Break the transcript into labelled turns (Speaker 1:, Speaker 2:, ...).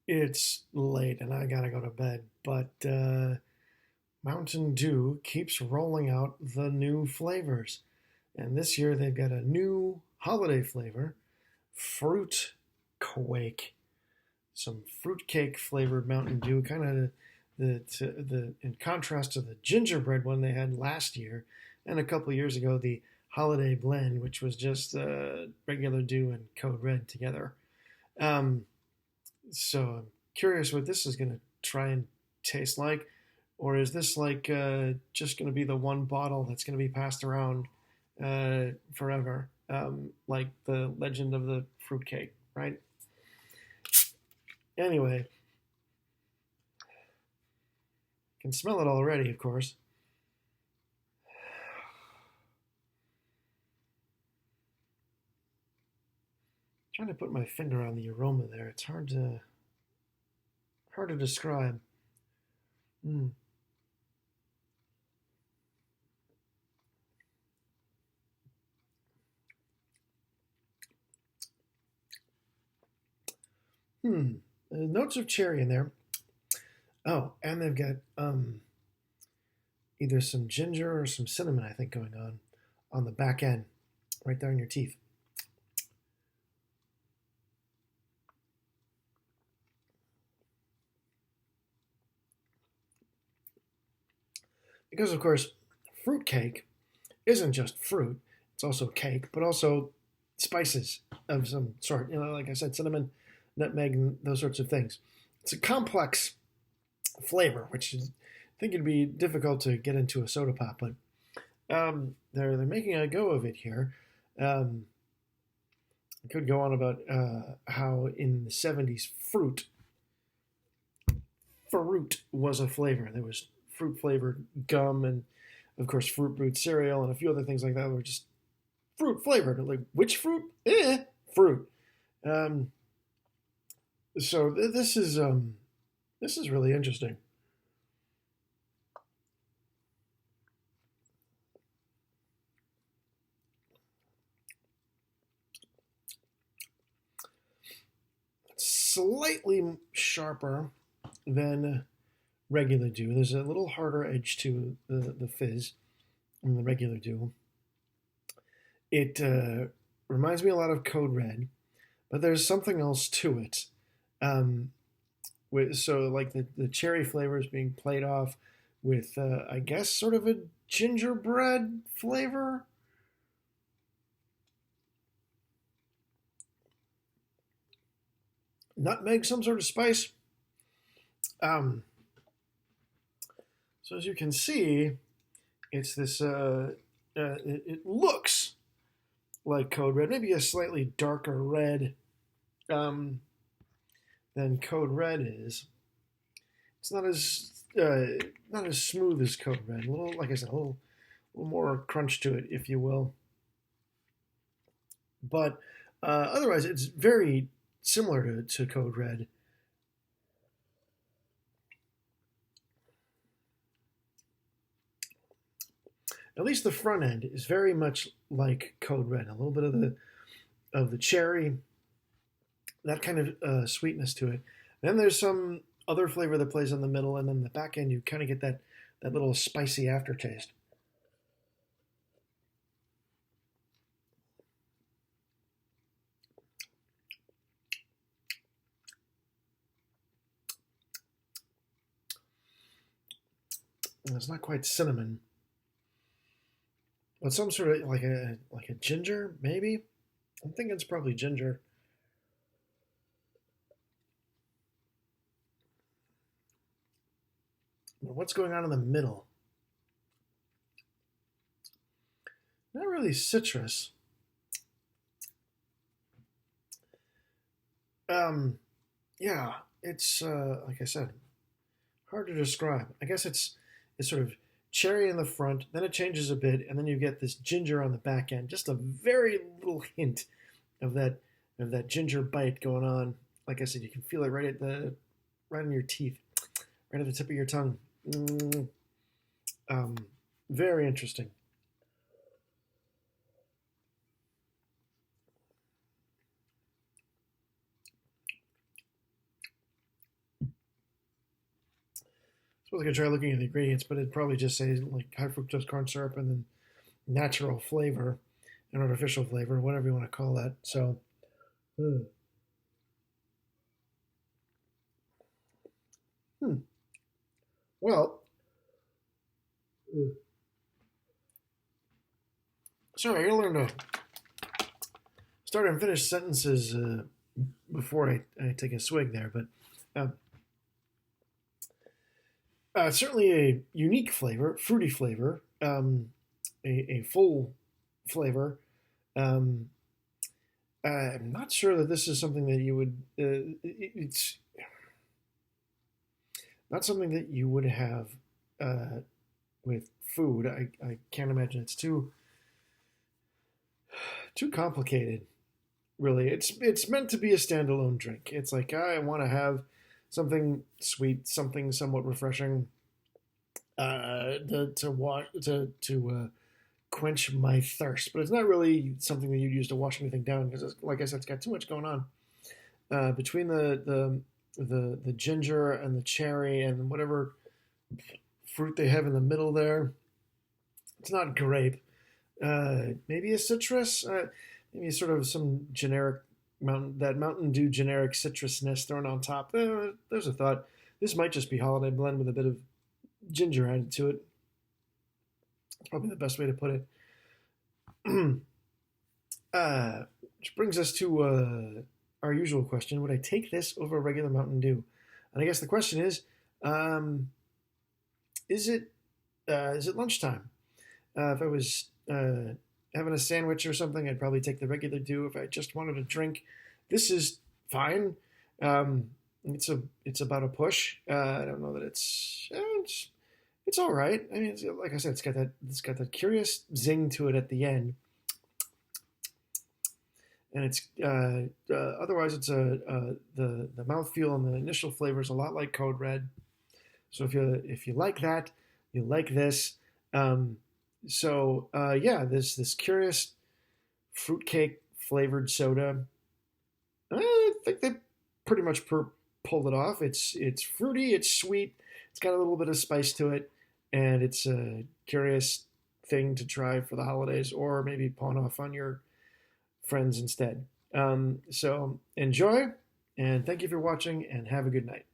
Speaker 1: It's late and I gotta go to bed, but Mountain Dew keeps rolling out the new flavors. And this year they've got a new holiday flavor, Fruit Quake. Some fruitcake flavored Mountain Dew, kind of the in contrast to the gingerbread one they had last year, and a couple years ago the holiday blend, which was just regular Dew and Code Red together. Um, So I'm curious what this is going to try and taste like. Or is this like just going to be the one bottle that's going to be passed around forever? Like the legend of the fruitcake, right? Anyway, can smell it already, of course. Trying to put my finger on the aroma there. It's hard to describe. Mm. Hmm. Notes of cherry in there. Oh, and they've got either some ginger or some cinnamon, I think, going on the back end, right there in your teeth. Because, of course, fruitcake isn't just fruit, it's also cake, but also spices of some sort. Like I said, cinnamon, nutmeg, and those sorts of things. It's a complex flavor, which is, I think it'd be difficult to get into a soda pop, but they're making a go of it here. Um, I could go on about how in the 70s fruit was a flavor. There was fruit flavored gum and, of course, fruit brewed cereal and a few other things like that were just fruit flavored. Like, which fruit? Fruit. Um, so this is really interesting. Slightly sharper than regular Dew. There's a little harder edge to the fizz than the regular Dew. It reminds me a lot of Code Red, but there's something else to it. Um, so like the cherry flavor is being played off with I guess sort of a gingerbread flavor. Nutmeg, some sort of spice. Um, so as you can see, it's this. It looks like Code Red, maybe a slightly darker red um, than Code Red is. It's not as smooth as Code Red. A little, like I said, a little more crunch to it, if you will. But otherwise, it's very similar to Code Red. At least the front end is very much like Code Red. A little bit of the cherry, that kind of sweetness to it. Then there's some other flavor that plays in the middle, and then the back end you kind of get that little spicy aftertaste. And it's not quite cinnamon, but some sort of like a ginger maybe. I'm thinking it's probably ginger. But what's going on in the middle? Not really citrus. Um, yeah, it's like I said, hard to describe. I guess it's sort of cherry in the front, then it changes a bit, and then you get this ginger on the back end. Just a very little hint of that ginger bite going on. Like I said, you can feel it right in your teeth, right at the tip of your tongue. Mm, um, very interesting. suppose I could try looking at the ingredients, but it'd probably just say like high fructose corn syrup and then natural flavor and artificial flavor, whatever you want to call that. So, hmm. Hmm. Well, sorry, I gotta learn to start and finish sentences before I take a swig there, but uh, certainly a unique flavor, fruity flavor, a full flavor. Um, I'm not sure that this is something that you would. It's not something that you would have uh, with food. I can't imagine it's too complicated. Really, it's meant to be a standalone drink. It's like I want to have something sweet, something somewhat refreshing, to quench my thirst. But it's not really something that you'd use to wash anything down because, like I said, it's got too much going on between the ginger and the cherry and whatever fruit they have in the middle there. It's not grape. Maybe a citrus. Maybe sort of some generic Mountain Dew generic citrusness thrown on top. There's a thought. This might just be holiday blend with a bit of ginger added to it. Probably the best way to put it. Which brings us to our usual question: would I take this over a regular Mountain Dew? And I guess the question um, is it lunchtime? If I was having a sandwich or something, I'd probably take the regular Dew. If I just wanted a drink, this is fine. Um, it's about a push. I don't know that it's all right. I mean, like I said, it's got that curious zing to it at the end, and it's otherwise it's the mouthfeel and the initial flavor is a lot like Code Red. So if you like that, you like this. Um, yeah, this curious fruitcake flavored soda. I think they pretty much pulled it off. It's fruity, it's sweet, it's got a little bit of spice to it, and it's a curious thing to try for the holidays, or maybe pawn off on your friends instead. So enjoy, and thank you for watching, and have a good night.